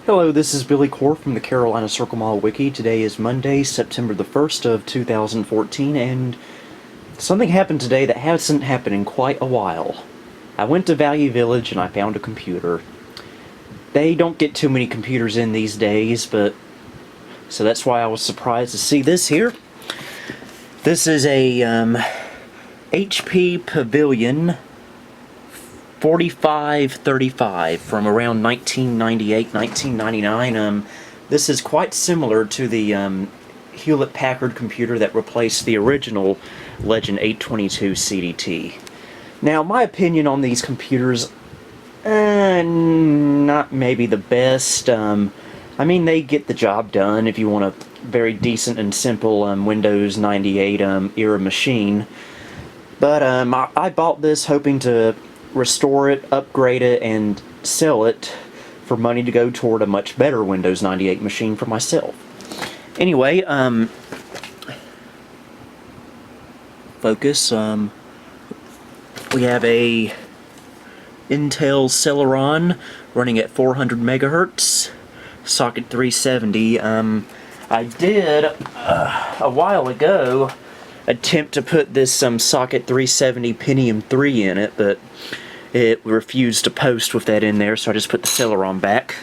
Hello, this is Billy Core from the Carolina Circle Mile Wiki. Today is Monday, September the 1st of 2014, and something happened today that hasn't happened in quite a while. I went to Value Village and I found a computer. They don't get too many computers in these days, so that's why I was surprised to see this here. This is a HP Pavilion 4535 from around 1998, 1999. This is quite similar to the Hewlett-Packard computer that replaced the original Legend 822 CDT. Now, my opinion on these computers, not maybe the best. I mean, they get the job done if you want a very decent and simple Windows 98 era machine. But I bought this hoping to restore it, upgrade it, and sell it for money to go toward a much better Windows 98 machine for myself. Anyway, focus. We have a Intel Celeron running at 400 megahertz, socket 370. I did a while ago attempt to put this socket 370 Pentium 3 in it, but it refused to post with that in there, so I just put the Celeron back.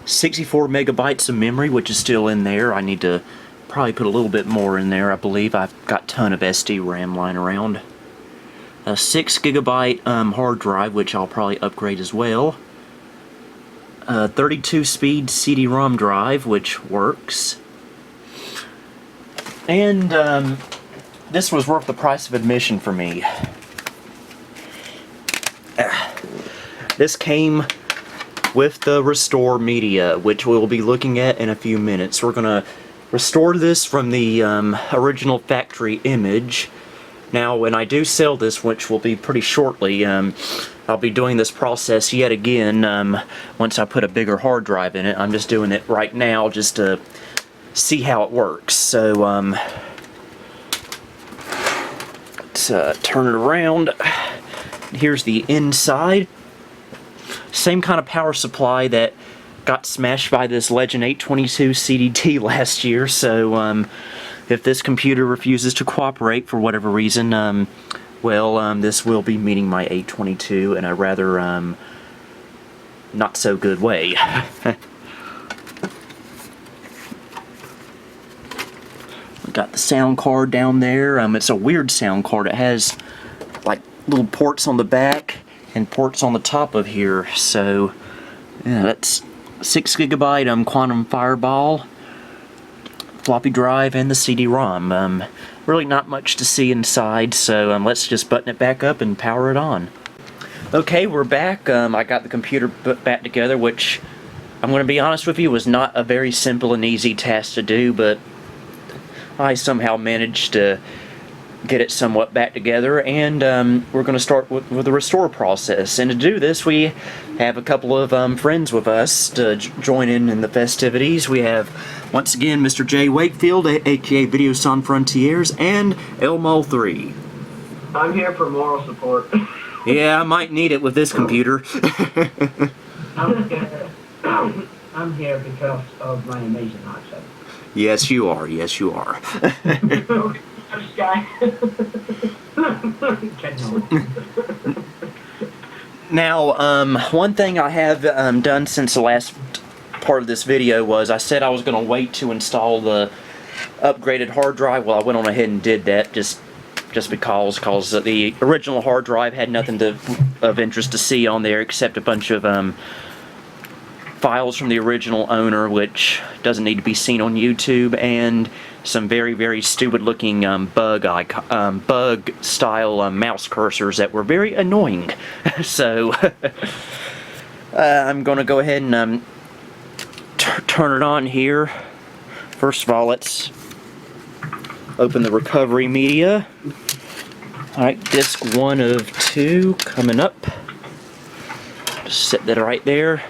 64 megabytes of memory, which is still in there. I need to probably put a little bit more in there. I believe I've got a ton of SD RAM lying around. A 6 gigabyte hard drive, which I'll probably upgrade as well. 32 speed CD-ROM drive, which works. And this was worth the price of admission for me. This came with the restore media, which we'll be looking at in a few minutes. We're going to restore this from the original factory image. Now, when I do sell this, which will be pretty shortly, I'll be doing this process yet again once I put a bigger hard drive in it. I'm just doing it right now just to see how it works. So, let's turn it around. Here's the inside. Same kind of power supply that got smashed by this Legend 822 CDT last year, so if this computer refuses to cooperate for whatever reason, this will be meeting my 822 in a rather not so good way. Got the sound card down there. It's a weird sound card. It has like little ports on the back and ports on the top of here. So yeah, that's 6 gigabyte Quantum Fireball floppy drive and the CD-ROM. Really not much to see inside, so let's just button it back up and power it on. Okay, we're back. I got the computer put back together, which I'm going to be honest with you was not a very simple and easy task to do, but I somehow managed to get it somewhat back together, and we're going to start with the restore process. And to do this, we have a couple of friends with us to join in the festivities. We have, once again, Mr. Jay Wakefield, aka Video Sans Frontiers, and Elmo 3. I'm here for moral support. Yeah, I might need it with this computer. I'm here because of my amazing eyesight. Yes, you are. Yes, you are. Now, one thing I have done since the last part of this video was I said I was going to wait to install the upgraded hard drive. Well, I went on ahead and did that just because the original hard drive had nothing of interest to see on there except a bunch of files from the original owner, which doesn't need to be seen on YouTube, and some very, very stupid looking bug style mouse cursors that were very annoying. So I'm going to go ahead and turn it on here. First of all, let's open the recovery media. Alright, disc 1 of 2 coming up. Just set that right there.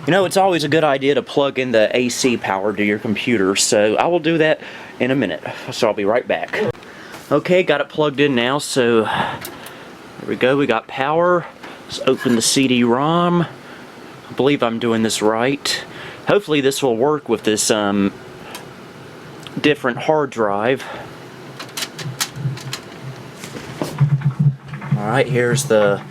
You know, it's always a good idea to plug in the AC power to your computer, so I will do that in a minute. So I'll be right back. Okay, got it plugged in now, so there we go, we got power. Let's open the CD-ROM. I believe I'm doing this right. Hopefully this will work with this different hard drive. Alright, here's the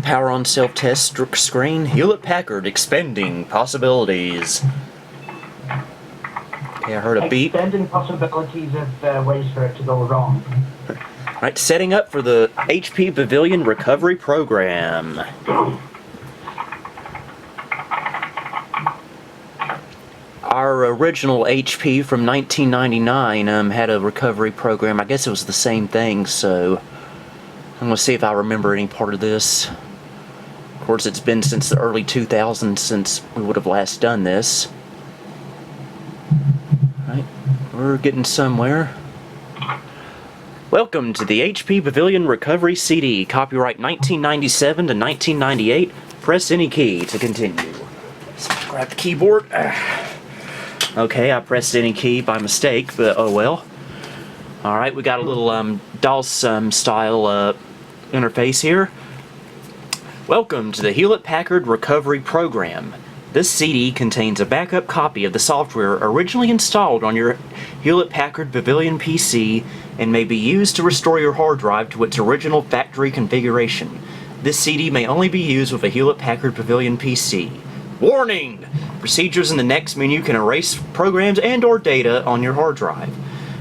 power on self-test screen. Hewlett-Packard expanding possibilities. Okay, I heard a beep. Expanding possibilities of ways for it to go wrong. Alright, setting up for the HP Pavilion recovery program. Our original HP from 1999 had a recovery program. I guess it was the same thing, so I'm going to see if I remember any part of this. Of course, it's been since the early 2000s since we would have last done this. Right, we're getting somewhere. Welcome to the HP Pavilion Recovery CD, copyright 1997 to 1998. Press any key to continue. So grab the keyboard. Okay, I pressed any key by mistake, but oh well. Alright, we got a little DOS style interface here. Welcome to the Hewlett-Packard Recovery Program. This CD contains a backup copy of the software originally installed on your Hewlett-Packard Pavilion PC and may be used to restore your hard drive to its original factory configuration. This CD may only be used with a Hewlett-Packard Pavilion PC. Warning! Procedures in the next menu can erase programs and/or data on your hard drive.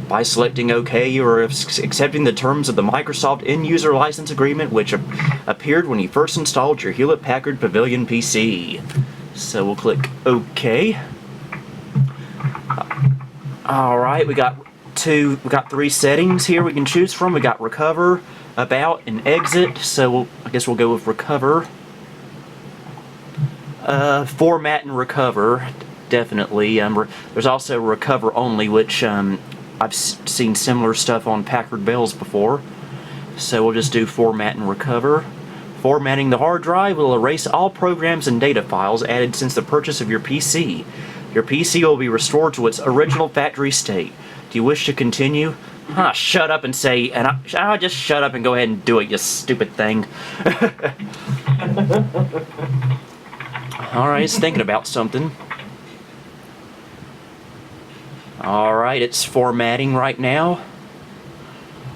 By selecting OK, you are accepting the terms of the Microsoft End-User License Agreement, which appeared when you first installed your Hewlett-Packard Pavilion PC. So we'll click OK. Alright, we got three settings here we can choose from. We got Recover, About, and Exit. So I guess we'll go with Recover. Format and Recover, definitely. There's also Recover Only, which I've seen similar stuff on Packard Bells before. So we'll just do Format and Recover. Formatting the hard drive will erase all programs and data files added since the purchase of your PC. Your PC will be restored to its original factory state. Do you wish to continue? Shut up and say, and I'll just shut up and go ahead and do it, you stupid thing. Alright, it's thinking about something. Alright, it's formatting right now.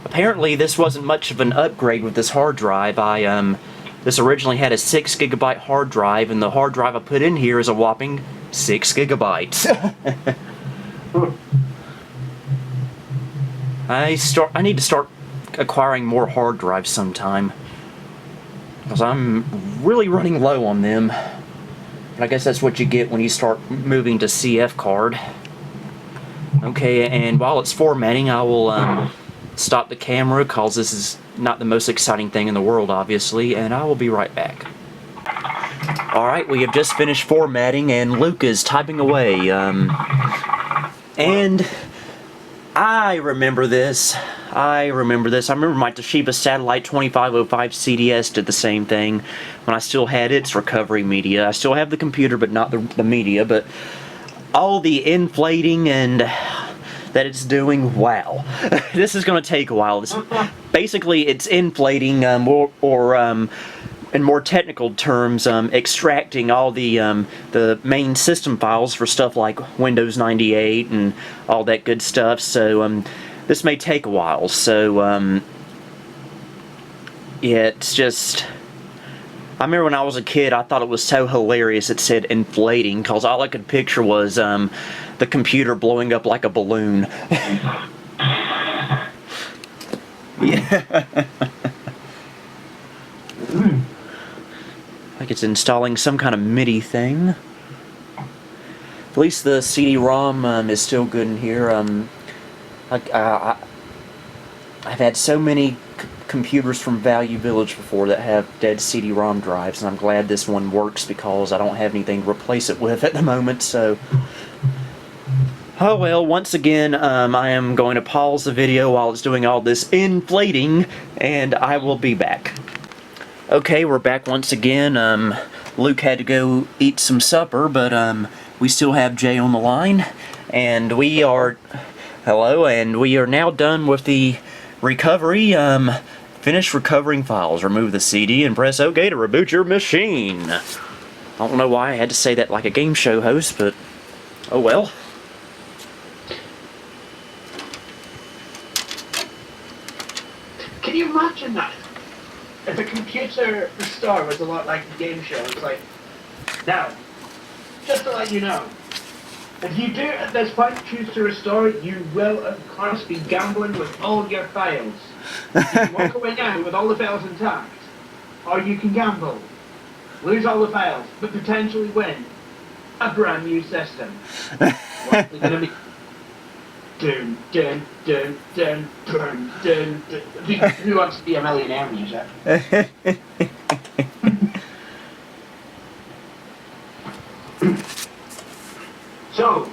Apparently this wasn't much of an upgrade with this hard drive. This originally had a 6 GB hard drive, and the hard drive I put in here is a whopping 6 GB. I need to start acquiring more hard drives sometime, because I'm really running low on them. I guess that's what you get when you start moving to CF card. Okay, and while it's formatting, I will stop the camera, because this is not the most exciting thing in the world, obviously, and I will be right back. Alright, we have just finished formatting, and Luke is typing away. And I remember this. I remember my Toshiba Satellite 2505 CDS did the same thing when I still had its recovery media. I still have the computer, but not the media. But all the inflating and that it's doing, wow. This is going to take a while. Basically, it's inflating, or in more technical terms, extracting all the main system files for stuff like Windows 98 and all that good stuff. So this may take a while. So yeah, it's just, I remember when I was a kid, I thought it was so hilarious it said inflating, because all I could picture was the computer blowing up like a balloon. Yeah. Like it's installing some kind of MIDI thing. At least the CD-ROM is still good in here. I've had so many computers from Value Village before that have dead CD-ROM drives, and I'm glad this one works because I don't have anything to replace it with at the moment. So, oh well, once again, I am going to pause the video while it's doing all this inflating, and I will be back. Okay, we're back once again. Luke had to go eat some supper, but we still have Jay on the line, and we are, hello, and we are now done with the Recovery, finish recovering files. Remove the CD and press OK to reboot your machine. I don't know why I had to say that like a game show host, but oh well. Can you imagine that? If a computer restore was a lot like the game show, it's like, now, just to let you know, if you do at this point choose to restore, you will of course be gambling with all your files. You can walk away now with all the files intact, or you can gamble, lose all the files, but potentially win a brand new system. What's it gonna be? Dun, dun, dun, dun, dun, dun, dun. Who wants to be a millionaire music? So,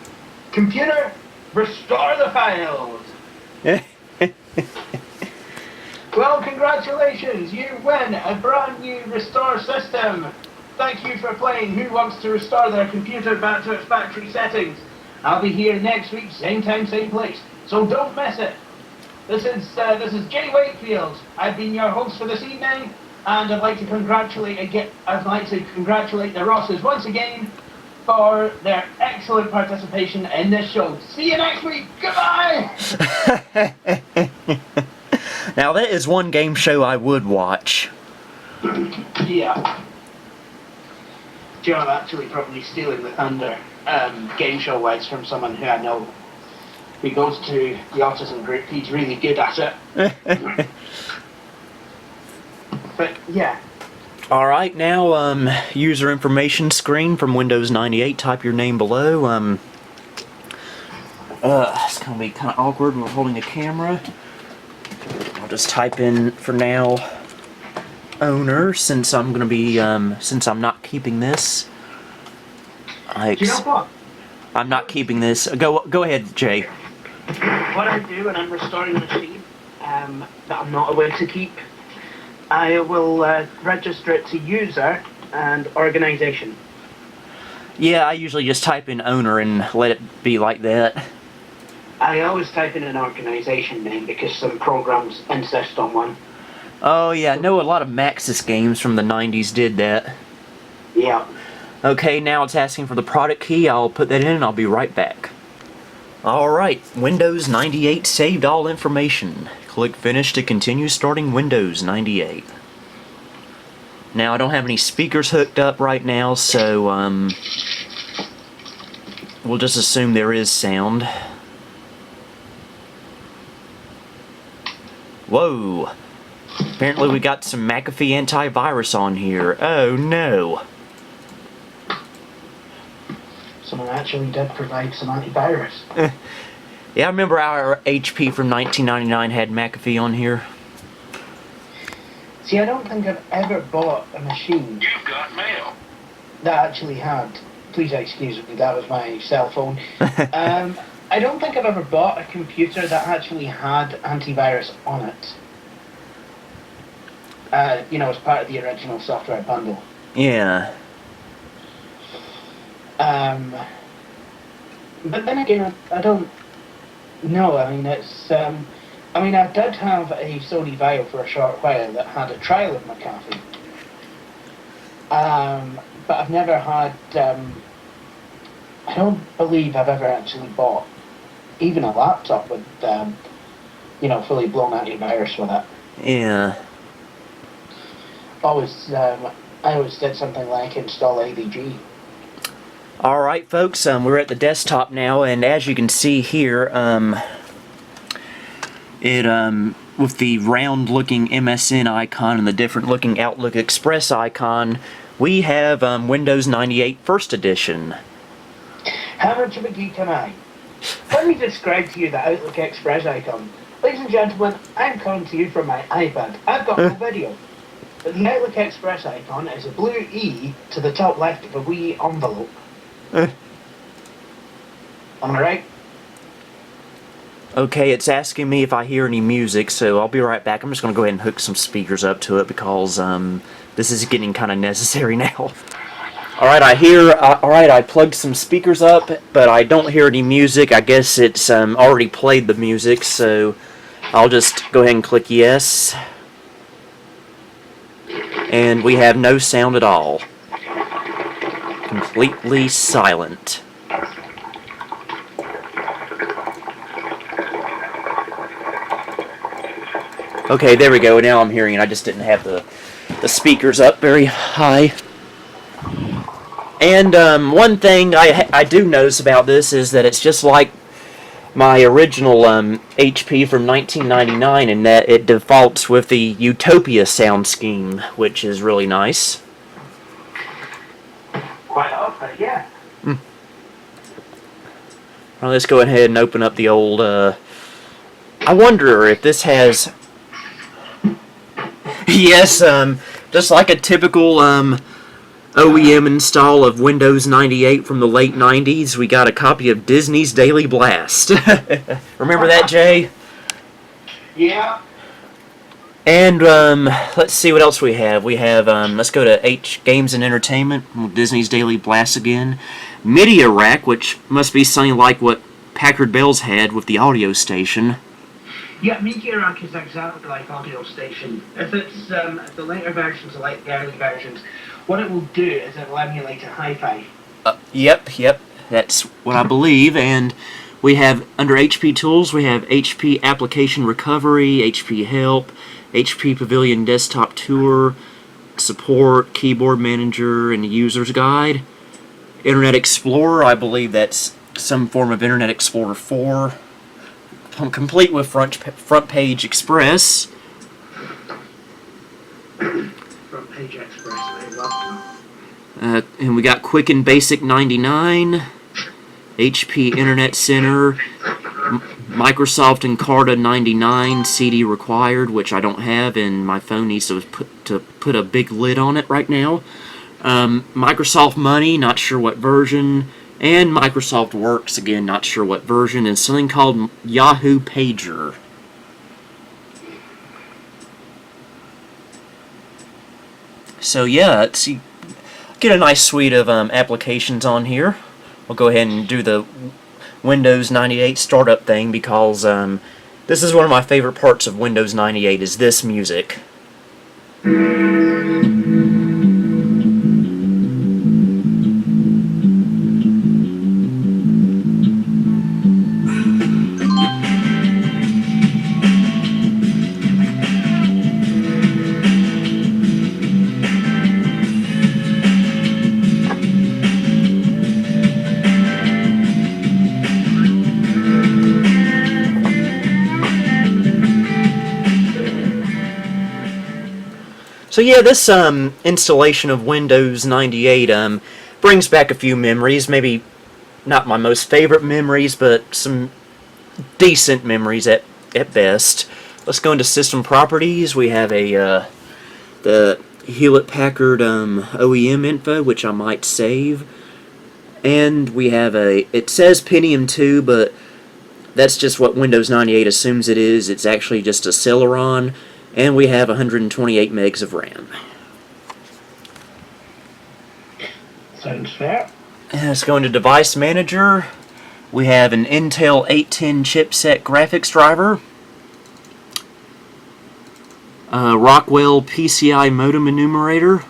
computer, restore the files. Well, congratulations, you win a brand new restore system. Thank you for playing Who Wants to Restore Their Computer Back to its Factory Settings. I'll be here next week, same time, same place, so don't miss it. This is Jay Wakefield. I've been your host for this evening, and I'd like to congratulate the Rosses once again for their excellent participation in this show. See you next week. Goodbye. Now that is one game show I would watch. Yeah. Joe, I'm actually probably stealing the thunder. Game show wise from someone who I know who goes to the autism group. He's really good at it. But yeah. Alright, now user information screen from Windows 98. Type your name below. It's gonna be kinda awkward when we're holding the camera. I'll just type in for now owner, since I'm gonna be since I'm not keeping this. Do you know what? I'm not keeping this. Go ahead, Jay. What I do when I'm restoring a machine that I'm not aware to keep, I will register it to user and organization. Yeah, I usually just type in owner and let it be like that. I always type in an organization name because some programs insist on one. Oh yeah, I know a lot of Maxis games from the 90s did that. Yeah. Okay, now it's asking for the product key. I'll put that in and I'll be right back. Alright, Windows 98 saved all information. Click Finish to continue starting Windows 98. Now, I don't have any speakers hooked up right now, so we'll just assume there is sound. Whoa! Apparently we got some McAfee antivirus on here. Oh no! Someone actually did provide some antivirus. Yeah, I remember our HP from 1999 had McAfee on here. See, I don't think I've ever bought a machine You've got mail. that actually had... Please excuse me, that was my cell phone. I don't think I've ever bought a computer that actually had antivirus on it. You know, as part of the original software bundle. Yeah. But then again, I don't know. I mean, it's... I mean, I did have a Sony Vaio for a short while that had a trial of McAfee. But I've never had... I don't believe I've ever actually bought even a laptop with, you know, fully blown antivirus with it. Yeah. I always did something like install AVG. Alright folks, we're at the desktop now, and as you can see here, with the round looking MSN icon and the different looking Outlook Express icon, we have Windows 98 First Edition. How much of a geek am I? Let me describe to you the Outlook Express icon. Ladies and gentlemen, I'm coming to you from my iPad. I've got no video. But the Outlook Express icon is a blue E to the top left of a wee envelope. Am I right? Okay, it's asking me if I hear any music, so I'll be right back. I'm just going to go ahead and hook some speakers up to it because this is getting kind of necessary now. Alright, I plugged some speakers up, but I don't hear any music. I guess it's already played the music, so I'll just go ahead and click yes. And we have no sound at all. Completely silent. Okay, there we go. Now I'm hearing it. I just didn't have the speakers up very high. And one thing I do notice about this is that it's just like my original HP from 1999 in that it defaults with the Utopia sound scheme, which is really nice. Quite often, yeah. Well, let's go ahead and open up the old... I wonder if this has... Yes, just like a typical OEM install of Windows 98 from the late 90s, we got a copy of Disney's Daily Blast. Remember that, Jay? Yeah. And let's see what else we have. We have, let's go to H Games and Entertainment, Disney's Daily Blast again. Media Rack, which must be something like what Packard Bell's had with the audio station. Yeah, Media Rack is exactly like Audio Station. If it's the later versions are like the early versions, what it will do is it will emulate a hi-fi. Yep, that's what I believe. And we have, under HP Tools, we have HP Application Recovery, HP Help, HP Pavilion Desktop Tour, Support, Keyboard Manager, and User's Guide. Internet Explorer, I believe that's some form of Internet Explorer 4. Complete with front page express. Front page express, I love that. And we got Quick and Basic 99, HP Internet Center, Microsoft Encarta 99, CD required, which I don't have, and my phone needs to put a big lid on it right now. Microsoft Money, not sure what version. And Microsoft Works, again, not sure what version, and something called Yahoo Pager. So yeah, let's see, get a nice suite of applications on here. We'll go ahead and do the Windows 98 startup thing because this is one of my favorite parts of Windows 98 is this music. So yeah, this installation of Windows 98 brings back a few memories. Maybe not my most favorite memories, but some decent memories at best. Let's go into System Properties. We have the Hewlett-Packard OEM info, which I might save. And we have it says Pentium 2, but that's just what Windows 98 assumes it is. It's actually just a Celeron. And we have 128 megs of RAM. Sounds fair. Let's go into Device Manager. We have an Intel 810 chipset graphics driver. Rockwell PCI modem enumerator.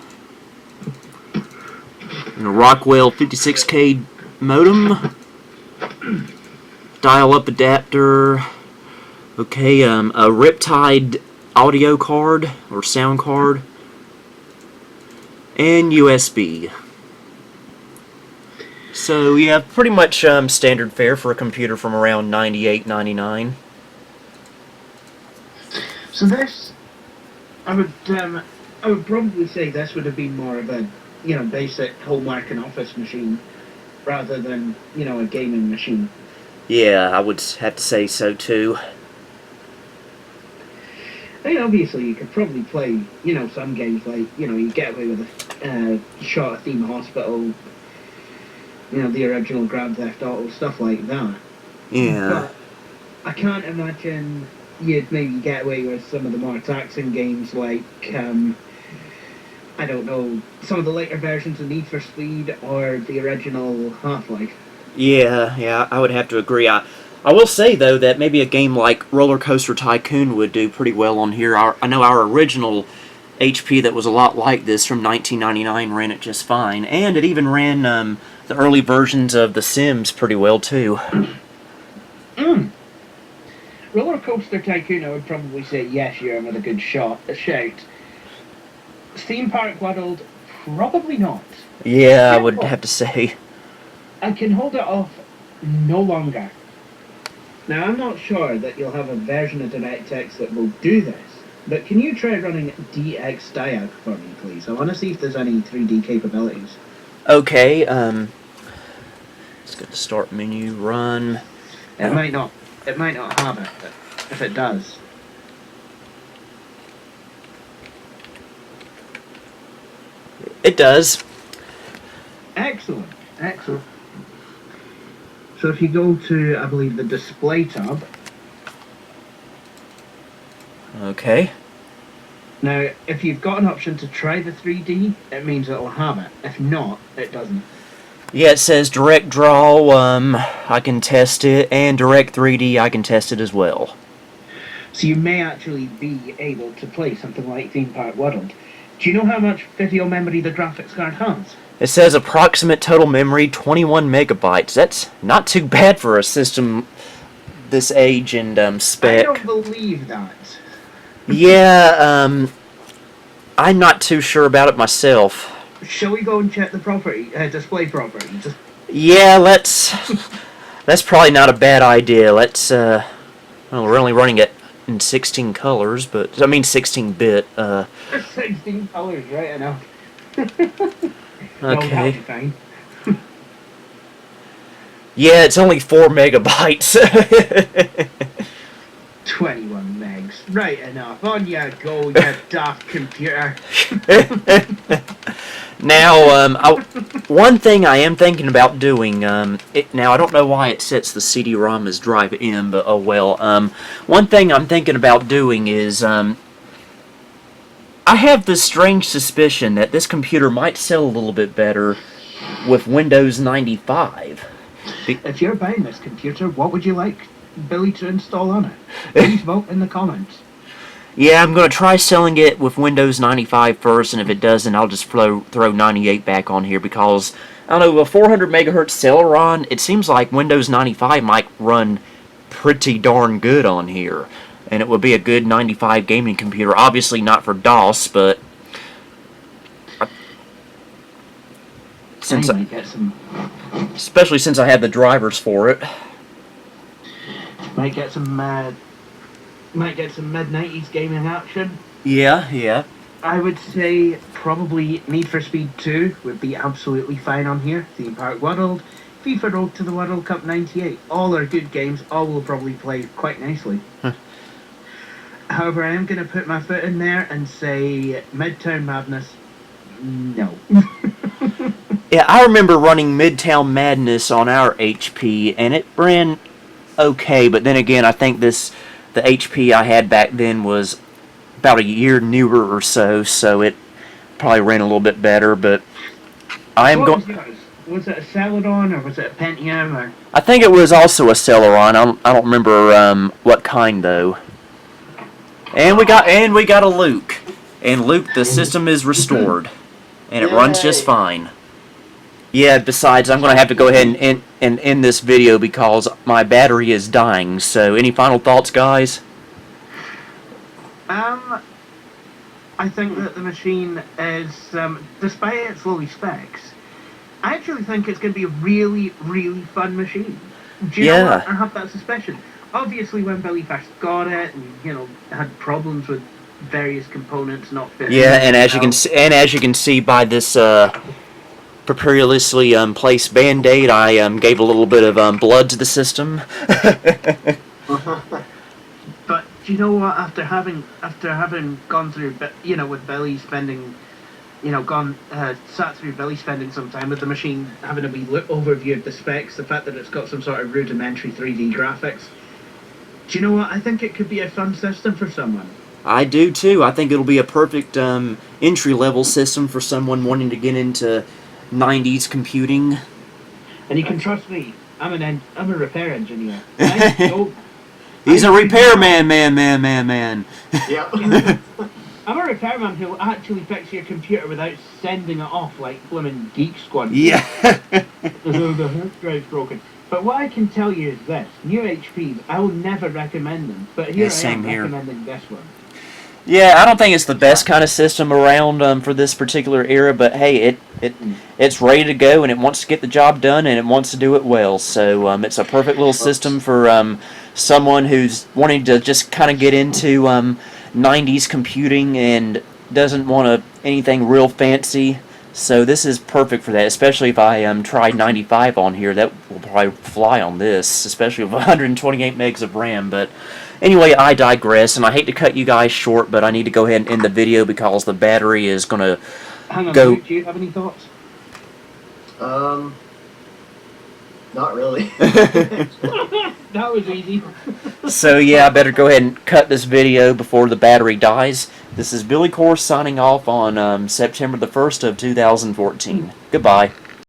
And a Rockwell 56K modem. Dial-up adapter. Okay, a Riptide audio card or sound card, and USB. So yeah, pretty much standard fare for a computer from around $98.99. So this, I would probably say this would have been more of a basic homework and office machine rather than a gaming machine. Yeah, I would have to say so too. I mean, obviously, you could probably play, some games like, you get away with a shot at Theme Hospital, the original Grand Theft Auto, stuff like that. Yeah. But I can't imagine you'd maybe get away with some of the more taxing games like, I don't know, some of the later versions of Need for Speed or the original Half-Life. Yeah, I would have to agree. I will say, though, that maybe a game like Roller Coaster Tycoon would do pretty well on here. I know our original HP that was a lot like this from 1999 ran it just fine. And it even ran the early versions of The Sims pretty well, too. Roller Coaster Tycoon, I would probably say yes, you're with a good shout. Theme Park World, probably not. Yeah, I would have to say. I can hold it off no longer. Now, I'm not sure that you'll have a version of DirectX that will do this, but can you try running DX Diag for me, please? I want to see if there's any 3D capabilities. Okay, let's go to Start Menu, Run. It might not have it, but if it does. It does. Excellent. So if you go to, I believe, the Display tab. Okay. Now, if you've got an option to try the 3D, it means it'll have it. If not, it doesn't. Yeah, it says Direct Draw, I can test it, and Direct 3D, I can test it as well. So you may actually be able to play something like Theme Park World. Do you know how much video memory the graphics card has? It says approximate total memory 21 megabytes. That's not too bad for a system this age and spec. I don't believe that. Yeah, I'm not too sure about it myself. Shall we go and check the display property? Yeah, that's probably not a bad idea. Let's, well, we're only running it in 16 colors, but, I mean 16-bit, 16 colors, right enough. Okay. No, fine. Yeah, it's only 4 megabytes. 21 megs. Right enough. On you go, you daft computer. Now, one thing I am thinking about doing, now I don't know why it sets the CD-ROM as drive M, but oh well. One thing I'm thinking about doing is, I have this strange suspicion that this computer might sell a little bit better with Windows 95. If you're buying this computer, what would you like Billy to install on it? Please vote in the comments. Yeah, I'm going to try selling it with Windows 95 first, and if it doesn't, I'll just throw 98 back on here, because, I don't know, a 400 megahertz Celeron, it seems like Windows 95 might run pretty darn good on here. And it would be a good 95 gaming computer. Obviously not for DOS, but especially since I have the drivers for it. Might get some mid-90s gaming action. Yeah. I would say probably Need for Speed 2 would be absolutely fine on here. Theme Park World, FIFA Road to the World Cup 98. All are good games. All will probably play quite nicely. However, I am going to put my foot in there and say Midtown Madness, no. Yeah, I remember running Midtown Madness on our HP, and it ran okay, but then again, I think the HP I had back then was about a year newer or so it probably ran a little bit better, but I am going... Was it a Celeron, or was it a Pentium, or... I think it was also a Celeron. I don't remember what kind, though. And we got a Luke. And Luke, the system is restored. And it runs just fine. Yeah, besides, I'm going to have to go ahead and end this video because my battery is dying. So, any final thoughts, guys? I think that the machine is, despite its low specs, I actually think it's going to be a really, really fun machine. Do you know what? I have that suspicion. Obviously, when Billy first got it, and had problems with various components not fitting. Yeah, and as you can see by this precariously placed Band-Aid, I gave a little bit of blood to the system. But do you know what? After having gone through, with Billy spending, sat through Billy spending some time with the machine, having a wee overview of the specs, the fact that it's got some sort of rudimentary 3D graphics. Do you know what? I think it could be a fun system for someone. I do too. I think it'll be a perfect entry-level system for someone wanting to get into 90s computing. And you can trust me, I'm a repair engineer. Right? So, He's a repairman, man. Yep. I'm a repairman who will actually fix your computer without sending it off like blooming Geek Squad. Yeah. The hard drive's broken. But what I can tell you is this: new HPs, I will never recommend them. But here Yeah, same I am here. recommending this one. Yeah, I don't think it's the best kind of system around for this particular era, but hey, it's ready to go and it wants to get the job done and it wants to do it well. So it's a perfect little system for someone who's wanting to just kind of get into 90s computing and doesn't want anything real fancy. So this is perfect for that, especially if I tried 95 on here. That will probably fly on this, especially with 128 megs of RAM. But anyway, I digress, and I hate to cut you guys short, but I need to go ahead and end the video because the battery is going to Hang on, go... Luke, do you have any thoughts? Not really. That was easy. So yeah, I better go ahead and cut this video before the battery dies. This is Billy Core signing off on September the 1st of 2014. Goodbye.